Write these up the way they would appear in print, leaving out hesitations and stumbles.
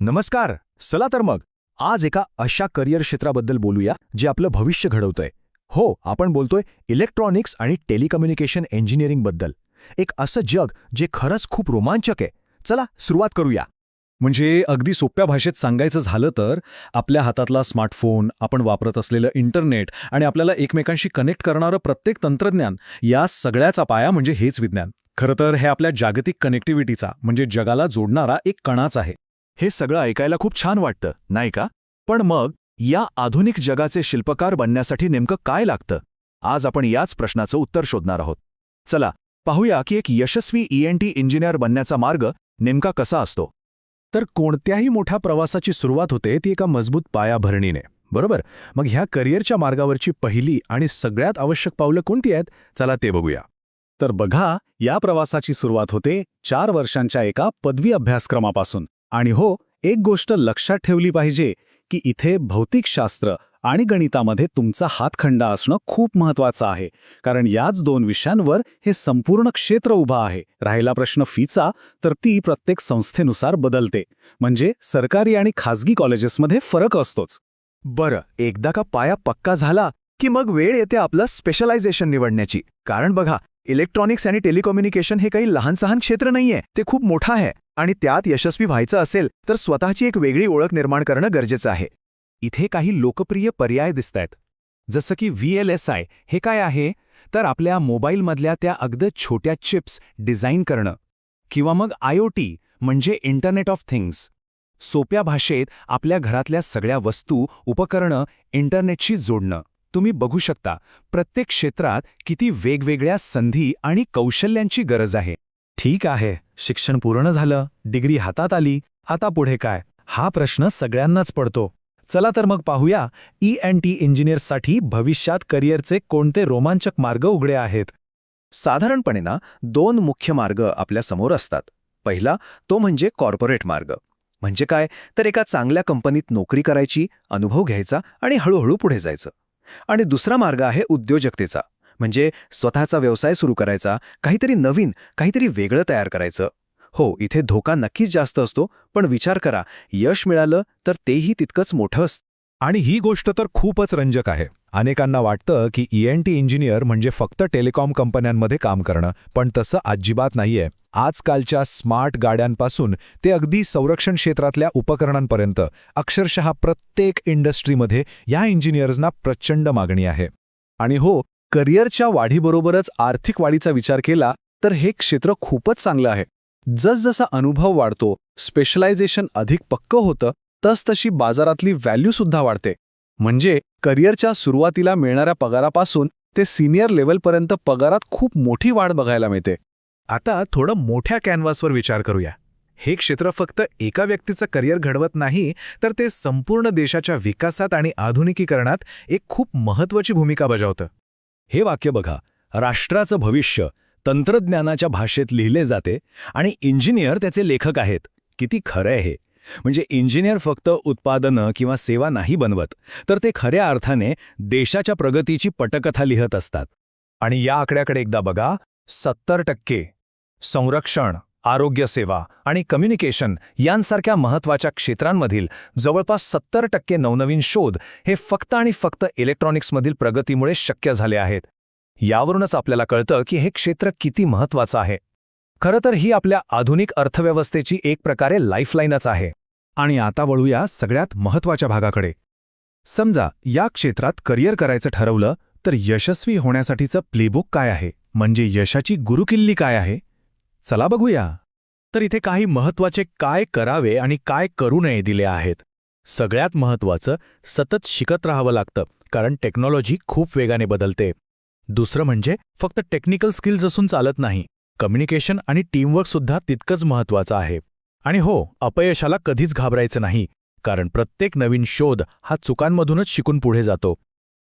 नमस्कार. चला तर मग आज एका अशा करिअर क्षेत्राबद्दल बोलूया जे आपलं भविष्य घडवतंय. हो, आपण बोलतोय इलेक्ट्रॉनिक्स आणि टेलिकम्युनिकेशन इंजिनिअरिंगबद्दल. एक असं जग जे खरंच खूप रोमांचक आहे. चला सुरुवात करूया. म्हणजे अगदी सोप्या भाषेत सांगायचं झालं तर आपल्या हातातला स्मार्टफोन, आपण वापरत असलेलं इंटरनेट आणि आपल्याला एकमेकांशी कनेक्ट करणारं प्रत्येक तंत्रज्ञान, या सगळ्याचा पाया म्हणजे हेच विज्ञान. खरं तर हे आपल्या जागतिक कनेक्टिव्हिटीचा म्हणजे जगाला जोडणारा एक कणाच आहे. हे सगळं ऐकायला खूप छान वाटतं, नाही का? पण मग या आधुनिक जगाचे शिल्पकार बनण्यासाठी नेमकं काय लागतं? आज आपण याच प्रश्नाचं उत्तर शोधणार आहोत. चला पाहूया की एक यशस्वी ENT इंजिनियर बनण्याचा मार्ग नेमका कसा असतो. तर कोणत्याही मोठ्या प्रवासाची सुरुवात होते ती एका मजबूत पायाभरणीने, बरोबर? मग ह्या करिअरच्या मार्गावरची पहिली आणि सगळ्यात आवश्यक पावलं कोणती आहेत? चला ते बघूया. तर बघा, या प्रवासाची सुरुवात होते 4 वर्षांच्या एका पदवी अभ्यासक्रमापासून. आणि हो, एक गोष्ट लक्षात ठेवली पाहिजे की इथे भौतिकशास्त्र आणि गणितामध्ये तुमचा हातखंडा असणं खूप महत्त्वाचं आहे, कारण याच 2 विषयांवर हे संपूर्ण क्षेत्र उभं आहे. राहिला प्रश्न फीचा, तर ती प्रत्येक संस्थेनुसार बदलते. म्हणजे सरकारी आणि खाजगी कॉलेजेसमध्ये फरक असतोच. बरं, एकदा का पाया पक्का झाला की मग वेळ येते आपलं स्पेशलायझेशन निवडण्याची. कारण बघा, इलेक्ट्रॉनिक्स आणि टेलिकम्युनिकेशन हे काही लहान-सहान क्षेत्र नाहीये, ते खूप मोठं आहे. आणि त्यात यशस्वी व्हायचं असेल तर स्वतःची एक वेगळी ओळख निर्माण करणं गरजेचं आहे. इथे काही लोकप्रिय पर्याय दिसतायत, जसं की VLSI. हे काय आहे? तर आपल्या मोबाईलमधल्या त्या अगदी छोट्या चिप्स डिझाईन करणं. किंवा मग IoT म्हणजे इंटरनेट ऑफ थिंग्स. सोप्या भाषेत आपल्या घरातल्या सगळ्या वस्तू, उपकरणं इंटरनेटशी जोडणं. तुम्ही बघू शकता, प्रत्येक क्षेत्रात किती वेगवेगळ्या संधी आणि कौशल्यांची गरज आहे. ठीक आहे, शिक्षण पूर्ण झालं, डिग्री हातात आली, आता पुढे काय? हा प्रश्न सगळ्यांनाच पडतो. चला तर मग पाहूया, ENT इंजिनियर्ससाठी भविष्यात करिअरचे कोणते रोमांचक मार्ग उघडे आहेत. साधारणपणे 2 मुख्य मार्ग आपल्या समोर असतात. पहिला तो म्हणजे कॉर्पोरेट मार्ग. म्हणजे काय? तर एका चांगल्या कंपनीत नोकरी करायची, अनुभव घ्यायचा आणि हळूहळू पुढे जायचं. आणि दुसरा मार्ग आहे उद्योजकतेचा. म्हणजे स्वतःचा व्यवसाय सुरू करायचा, काहीतरी नवीन, काहीतरी वेगळं तयार करायचं. हो, इथे धोका नक्कीच जास्त असतो, पण विचार करा, यश मिळालं तर तेही तितकंच मोठं असतं. आणि ही गोष्ट तर खूपच रंजक आहे. अनेकांना वाटतं की ENT इंजिनियर म्हणजे फक्त टेलिकॉम कंपन्यांमध्ये काम करणं, पण तसं अजिबात नाहीये. आजकालच्या स्मार्ट गाड्यांपासून ते अगदी संरक्षण क्षेत्रातल्या उपकरणांपर्यंत अक्षरशः प्रत्येक इंडस्ट्रीमध्ये या इंजिनियर्सना प्रचंड मागणी आहे. आणि हो, करिअरच्या वाढीबरोबरच आर्थिक वाढीचा विचार केला तर हे क्षेत्र खूपच चांगलं आहे. जसजसा अनुभव वाढतो, स्पेशलायझेशन अधिक पक्कं होतं, तसतशी बाजारातली व्हॅल्यूसुद्धा वाढते. म्हणजे करिअरच्या सुरुवातीला मिळणाऱ्या पगारापासून ते सिनियर लेव्हलपर्यंत पगारात खूप मोठी वाढ बघायला मिळते. आता थोडं मोठ्या कॅनव्हासवर विचार करूया. हे क्षेत्र फक्त एका व्यक्तीचं करिअर घडवत नाही, तर ते संपूर्ण देशाच्या विकासात आणि आधुनिकीकरणात एक खूप महत्त्वाची भूमिका बजावतं. हे वाक्य बघा, राष्ट्राचं भविष्य तंत्रज्ञानाच्या भाषेत लिहिले जाते आणि इंजिनियर त्याचे लेखक आहेत. किती खरं आहे हे. म्हणजे इंजिनियर फक्त उत्पादनं किंवा सेवा नाही बनवत, तर ते खऱ्या अर्थाने देशाच्या प्रगतीची पटकथा लिहत असतात. आणि या आकड्याकडे एकदा बघा, 70% संरक्षण, आरोग्यसेवा आणि कम्युनिकेशन यांसारख्या महत्त्वाच्या क्षेत्रांमधील जवळपास 70% नवनवीन शोध हे फक्त आणि फक्त इलेक्ट्रॉनिक्समधील प्रगतीमुळे शक्य झाले आहेत. यावरूनच आपल्याला कळतं की हे क्षेत्र किती महत्त्वाचं आहे. खरं तर ही आपल्या आधुनिक अर्थव्यवस्थेची एक प्रकारे लाईफलाईनच आहे. आणि आता वळूया सगळ्यात महत्त्वाच्या भागाकडे. समजा या क्षेत्रात करिअर करायचं ठरवलं तर यशस्वी होण्यासाठीचं प्लेबुक काय आहे? म्हणजे यशाची गुरुकिल्ली काय आहे? चला बघूया. तर इथे काही महत्त्वाचे काय करावे आणि काय करू नये दिले आहेत. सगळ्यात महत्त्वाचं, सतत शिकत राहावं लागतं, कारण टेक्नॉलॉजी खूप वेगाने बदलते. दुसरं म्हणजे फक्त टेक्निकल स्किल्स असून चालत नाही, कम्युनिकेशन आणि टीमवर्कसुद्धा तितकंच महत्त्वाचं आहे. आणि हो, अपयशाला कधीच घाबरायचं नाही, कारण प्रत्येक नवीन शोध हा चुकांमधूनच शिकून पुढे जातो.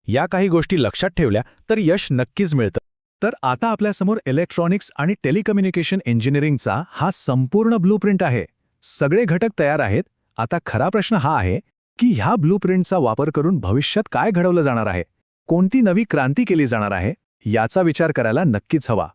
या काही गोष्टी लक्षात ठेवल्या तर यश नक्कीच मिळतं. तर आता आपल्यासमोर इलेक्ट्रॉनिक्स आणि टेलिकम्युनिकेशन इंजिनिअरिंगचा हा संपूर्ण ब्लूप्रिंट आहे. सगळे घटक तयार आहेत. आता खरा प्रश्न हा आहे की ह्या ब्लूप्रिंटचा वापर करून भविष्यात काय घडवलं जाणार आहे, कोणती नवी क्रांती केली जाणार आहे, याचा विचार करायला नक्कीच हवा.